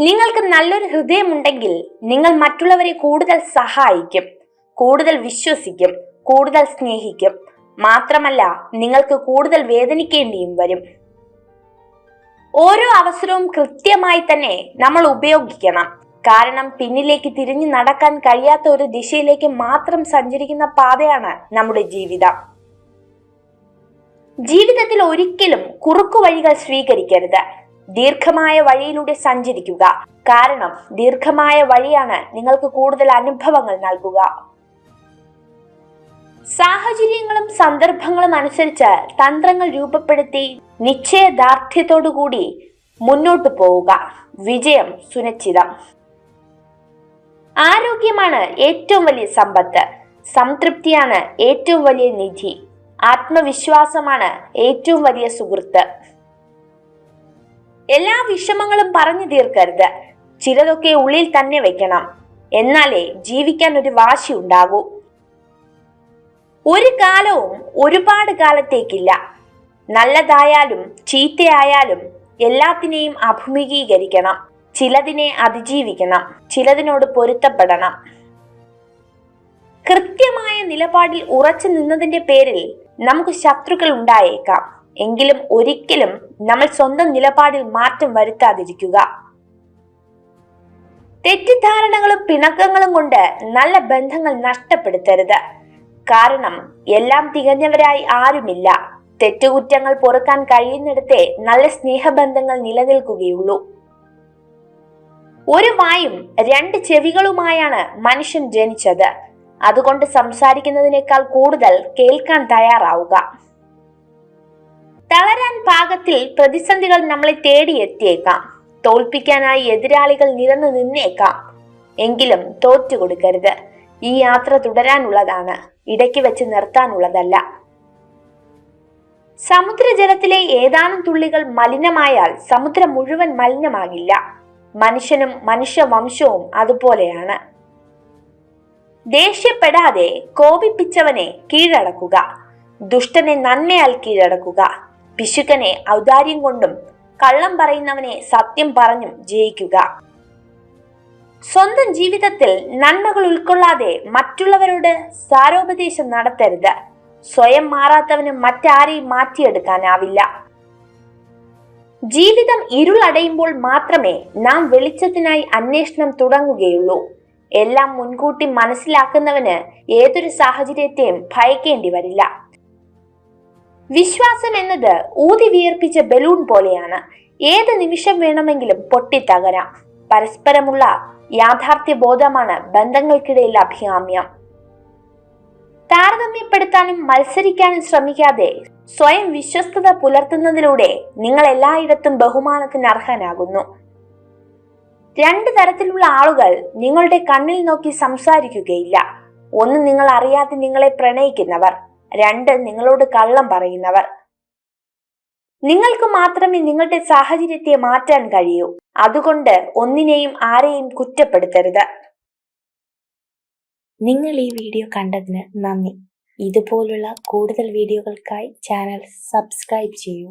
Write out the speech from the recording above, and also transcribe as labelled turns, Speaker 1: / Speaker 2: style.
Speaker 1: നിങ്ങൾക്ക് നല്ലൊരു ഹൃദയമുണ്ടെങ്കിൽ നിങ്ങൾ മറ്റുള്ളവരെ കൂടുതൽ സഹായിക്കും, കൂടുതൽ വിശ്വസിക്കും, കൂടുതൽ സ്നേഹിക്കും. മാത്രമല്ല, നിങ്ങൾക്ക് കൂടുതൽ വേദനിക്കേണ്ടിയും വരും. ഓരോ അവസരവും കൃത്യമായി തന്നെ നമ്മൾ ഉപയോഗിക്കണം. കാരണം പിന്നിലേക്ക് തിരിഞ്ഞു നടക്കാൻ കഴിയാത്ത ഒരു ദിശയിലേക്ക് മാത്രം സഞ്ചരിക്കുന്ന പാതയാണ് നമ്മുടെ ജീവിതം. ജീവിതത്തിൽ ഒരിക്കലും കുറുക്കു വഴികൾ സ്വീകരിക്കരുത്. ദീർഘമായ വഴിയിലൂടെ സഞ്ചരിക്കുക. കാരണം ദീർഘമായ വഴിയാണ് നിങ്ങൾക്ക് കൂടുതൽ അനുഭവങ്ങൾ നൽകുക. സാഹചര്യങ്ങളും സന്ദർഭങ്ങളും അനുസരിച്ച് തന്ത്രങ്ങൾ രൂപപ്പെടുത്തി നിശ്ചയദാർഢ്യത്തോടുകൂടി മുന്നോട്ടു പോവുക. വിജയം സുനിശ്ചിതം. ആരോഗ്യമാണ് ഏറ്റവും വലിയ സമ്പത്ത്. സംതൃപ്തിയാണ് ഏറ്റവും വലിയ നിധി. ആത്മവിശ്വാസമാണ് ഏറ്റവും വലിയ സുഹൃത്ത്. എല്ലാ വിഷമങ്ങളും പറഞ്ഞു തീർക്കരുത്. ചിലതൊക്കെ ഉള്ളിൽ തന്നെ വെക്കണം. എന്നാലേ ജീവിക്കാൻ ഒരു വാശി ഉണ്ടാകൂ. ഒരു കാലവും ഒരുപാട് കാലത്തേക്കില്ല. നല്ലതായാലും ചീത്തയായാലും എല്ലാത്തിനെയും അഭിമുഖീകരിക്കണം. ചിലതിനെ അതിജീവിക്കണം. ചിലതിനോട് പൊരുത്തപ്പെടണം. കൃത്യമായ നിലപാടിൽ ഉറച്ചു നിന്നതിന്റെ പേരിൽ നമുക്ക് ശത്രുക്കൾ ഉണ്ടായേക്കാം. എങ്കിലും ഒരിക്കലും നമ്മൾ സ്വന്തം നിലപാടിൽ മാറ്റം വരുത്താതിരിക്കുക. തെറ്റിദ്ധാരണകളും പിണക്കങ്ങളും കൊണ്ട് നല്ല ബന്ധങ്ങൾ നഷ്ടപ്പെടുത്തരുത്. കാരണം എല്ലാം തികഞ്ഞവരായി ആരുമില്ല. തെറ്റുകുറ്റങ്ങൾ പൊറുക്കാൻ കഴിയുന്നിടത്തെ നല്ല സ്നേഹബന്ധങ്ങൾ നിലനിൽക്കുകയുള്ളൂ. ഒരു വായും രണ്ട് ചെവികളുമായാണ് മനുഷ്യൻ ജനിച്ചത്. അതുകൊണ്ട് സംസാരിക്കുന്നതിനേക്കാൾ കൂടുതൽ കേൾക്കാൻ തയ്യാറാവുക. തളരാൻ പാകത്തിൽ പ്രതിസന്ധികൾ നമ്മളെ തേടിയെത്തിയേക്കാം. തോൽപ്പിക്കാനായി എതിരാളികൾ നിരന്നു നിന്നേക്കാം. എങ്കിലും തോറ്റു കൊടുക്കരുത്. ഈ യാത്ര തുടരാനുള്ളതാണ്, ഇടയ്ക്ക് വെച്ച് നിർത്താനുള്ളതല്ല. സമുദ്രജലത്തിലെ ഏതാനും തുള്ളികൾ മലിനമായാൽ സമുദ്രം മുഴുവൻ മലിനമാകില്ല. മനുഷ്യനും മനുഷ്യവംശവും അതുപോലെയാണ്. ദേഷ്യപ്പെടാതെ കോപിപ്പിച്ചവനെ കീഴടക്കുക. ദുഷ്ടനെ നന്മയാൽ കീഴടക്കുക. പിശുക്കനെ ഔദാര്യം കൊണ്ടും കള്ളം പറയുന്നവനെ സത്യം പറഞ്ഞും ജയിക്കുക. സ്വന്തം ജീവിതത്തിൽ നന്മകൾ ഉൾക്കൊള്ളാതെ മറ്റുള്ളവരോട് സാരോപദേശം നടത്തരുത്. സ്വയം മാറാത്തവന് മറ്റാരെയും മാറ്റിയെടുക്കാനാവില്ല. ജീവിതം ഇരുളടയുമ്പോൾ മാത്രമേ നാം വെളിച്ചത്തിനായി അന്വേഷണം തുടങ്ങുകയുള്ളൂ. എല്ലാം മുൻകൂട്ടി മനസ്സിലാക്കുന്നവന് ഏതൊരു സാഹചര്യത്തെയും ഭയക്കേണ്ടി വരില്ല. വിശ്വാസം എന്നത് ഊതി വിയർപ്പിച്ച ബലൂൺ പോലെയാണ്. ഏത് നിമിഷം വേണമെങ്കിലും പൊട്ടിത്തകരാം. പരസ്പരമുള്ള യാഥാർത്ഥ്യ ബോധമാണ് ബന്ധങ്ങൾക്കിടയിൽ അഭികാമ്യം. താരതമ്യപ്പെടുത്താനും മത്സരിക്കാനും ശ്രമിക്കാതെ സ്വയം വിശ്വസ്തത പുലർത്തുന്നതിലൂടെ നിങ്ങൾ എല്ലായിടത്തും ബഹുമാനത്തിന് അർഹനാകുന്നു. രണ്ട് തരത്തിലുള്ള ആളുകൾ നിങ്ങളുടെ കണ്ണിൽ നോക്കി സംസാരിക്കുകയില്ല. ഒന്ന്, നിങ്ങൾ അറിയാതെ നിങ്ങളെ പ്രണയിക്കുന്നവർ. രണ്ട്, നിങ്ങളോട് കള്ളം പറയുന്നവർ. നിങ്ങൾക്ക് മാത്രമേ നിങ്ങളുടെ സാഹചര്യത്തെ മാറ്റാൻ കഴിയൂ. അതുകൊണ്ട് ഒന്നിനെയും ആരെയും കുറ്റപ്പെടുത്തരുത്.
Speaker 2: നിങ്ങൾ ഈ വീഡിയോ കണ്ടതിന് നന്ദി. ഇതുപോലുള്ള കൂടുതൽ വീഡിയോകൾക്കായി ചാനൽ സബ്സ്ക്രൈബ് ചെയ്യൂ.